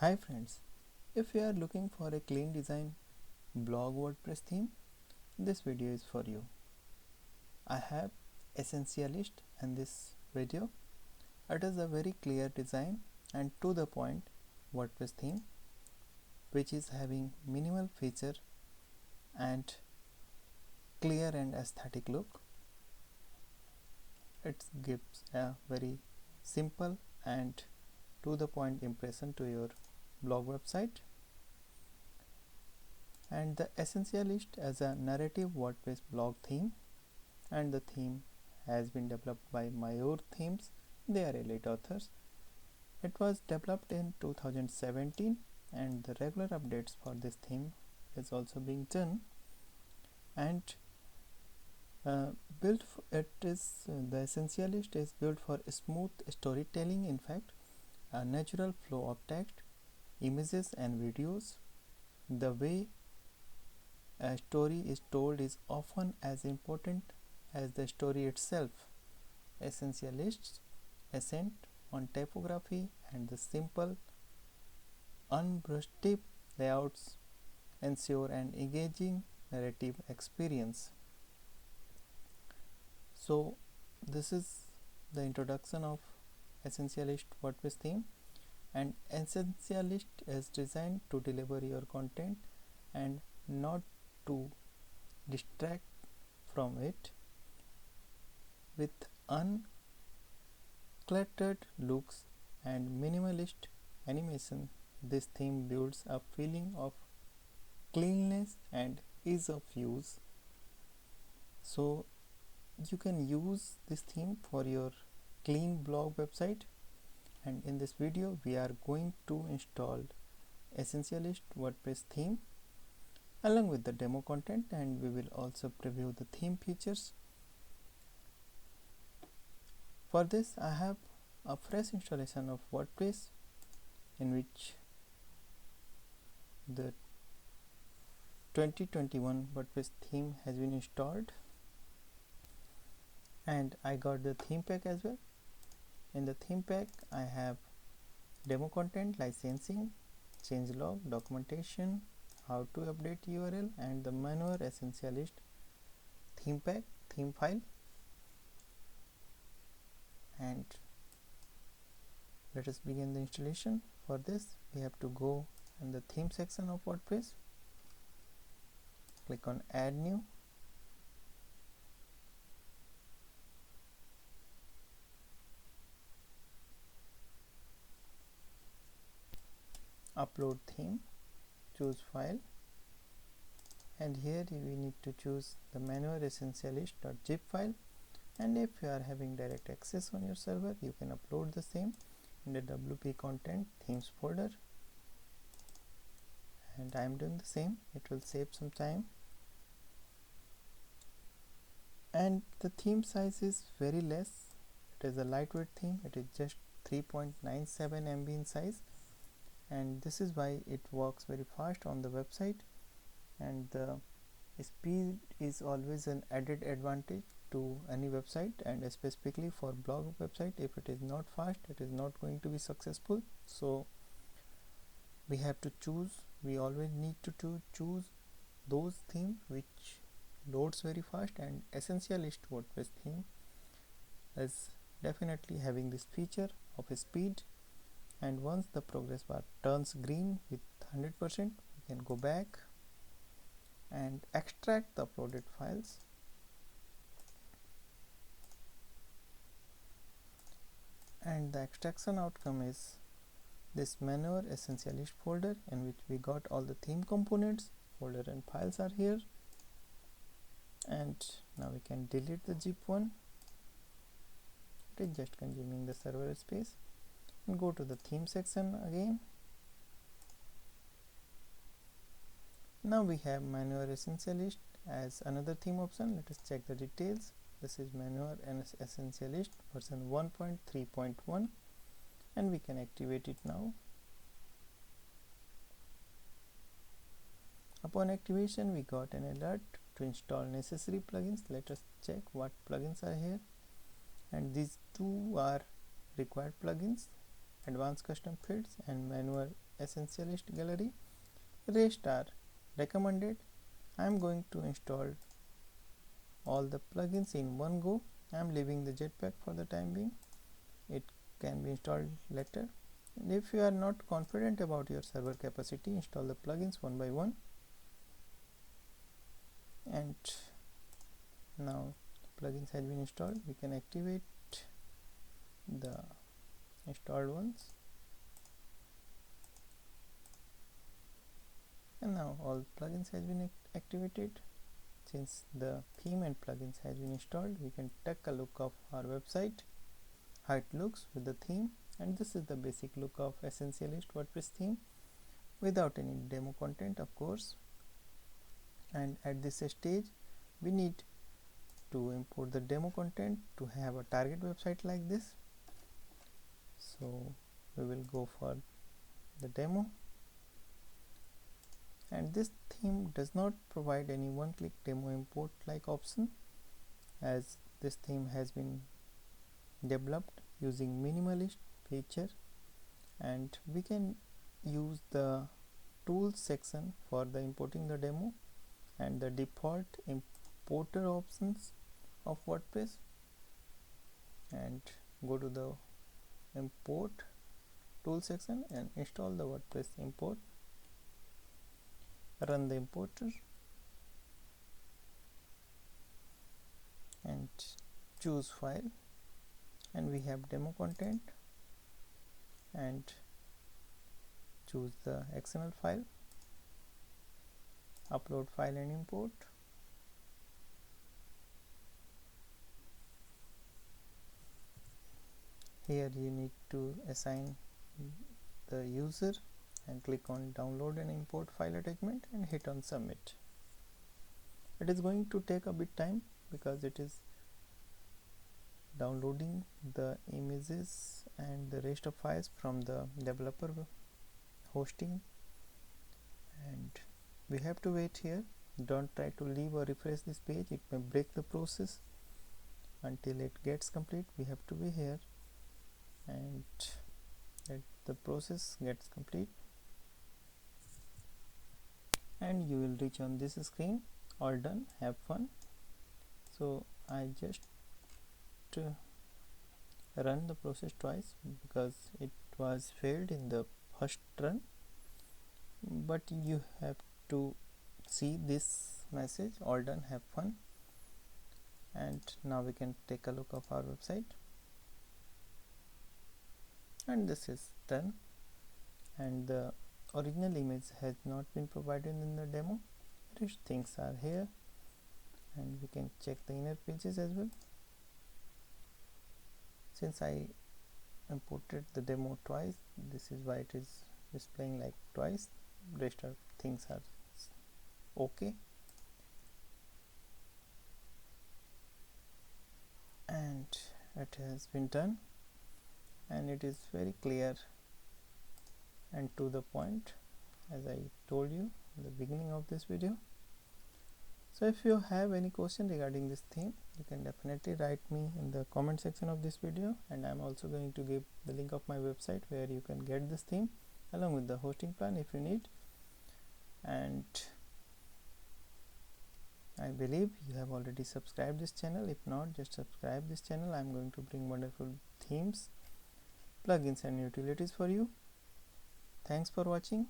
Hi friends, if you are looking for a clean design blog WordPress theme, this video is for you. I have Essentialist in this video. It is a very clear design and to the point WordPress theme which is having minimal feature and clear and aesthetic look. It gives a very simple and to the point impression to your blog website. And the Essentialist as a narrative WordPress blog theme, and the theme has been developed by Mayor Themes. They are elite authors. It was developed in 2017 and the regular updates for this theme is also being done. And the Essentialist is built for smooth storytelling. In fact, a natural flow of text, images and videos. The way a story is told is often as important as the story itself. Essentialists accent on typography and the simple, unbrushed layouts ensure an engaging narrative experience. So this is the introduction of Essentialist WordPress theme, and Essentialist is designed to deliver your content and not to distract from it. With uncluttered looks and minimalist animation, this theme builds a feeling of cleanliness and ease of use. So you can use this theme for your clean blog website, and in this video we are going to install Essentialist WordPress theme along with the demo content, and we will also preview the theme features. For this I have a fresh installation of WordPress in which the 2021 WordPress theme has been installed, and I got the theme pack as well. In the theme pack I have demo content, licensing, changelog, documentation, how to update URL, and the manual Essentialist theme pack, theme file. And let us begin the installation. For this we have to go in the theme section of WordPress, click on add new, upload theme, choose file, and here we need to choose the manual essentialist.zip file. And if you are having direct access on your server, you can upload the same in the WP content themes folder, and I am doing the same. It will save some time. And the theme size is very less. It is a lightweight theme. It is just 3.97 MB in size, and this is why it works very fast on the website, and the speed is always an added advantage to any website, and specifically for blog website. If it is not fast, it is not going to be successful. So we have to choose, we always need to choose those themes which loads very fast, and Essentialist WordPress theme is definitely having this feature of speed. And once the progress bar turns green with 100%, we can go back and extract the uploaded files. And the extraction outcome is this manual Essentialist folder in which we got all the theme components. Folder and files are here, and now we can delete the zip one. It is just consuming the server space, and go to the theme section again. Now we have manual Essentialist as another theme option. Let us check the details. This is manual and Essentialist version 1.3.1, and we can activate it now. Upon activation, we got an alert to install necessary plugins. Let us check what plugins are here, and these two are required plugins: advanced custom fields and manual Essentialist gallery. Rest are recommended. I am going to install all the plugins in one go. I am leaving the Jetpack for the time being. It can be installed later. And if you are not confident about your server capacity, install the plugins one by one. And now plugins has been installed. We can activate the installed ones, and now all plugins has been activated. Since the theme and plugins has been installed, we can take a look of our website, how it looks with the theme. And this is the basic look of Essentialist WordPress theme without any demo content, of course. And at this stage we need to import the demo content to have a target website like this. So we will go for the demo, and this theme does not provide any one-click demo import like option, as this theme has been developed using minimalist feature, and we can use the tools section for the importing the demo and the default importer options of WordPress, and go to the import tool section and install the WordPress import. Run the importer and choose file, and we have demo content, and choose the XML file, upload file and import. Here you need to assign the user and click on download and import file attachment and hit on submit. It is going to take a bit time because it is downloading the images and the rest of files from the developer hosting, and we have to wait here. Don't try to leave or refresh this page, it may break the process. Until it gets complete, we have to be here and let the process gets complete, and you will reach on this screen, all done, have fun. So I just run the process twice because it was failed in the first run, but you have to see this message, all done, have fun. And now we can take a look of our website, and this is done, and the original image has not been provided in the demo. Rest things are here, and we can check the inner pages as well. Since I imported the demo twice, this is why it is displaying like twice. Rest of things are okay, and it has been done, and it is very clear and to the point, as I told you in the beginning of this video. So if you have any question regarding this theme, you can definitely write me in the comment section of this video, and I'm also going to give the link of my website where you can get this theme along with the hosting plan if you need. And I believe you have already subscribed this channel. If not, just subscribe this channel. I'm going to bring wonderful themes, plugins and utilities for you. Thanks for watching.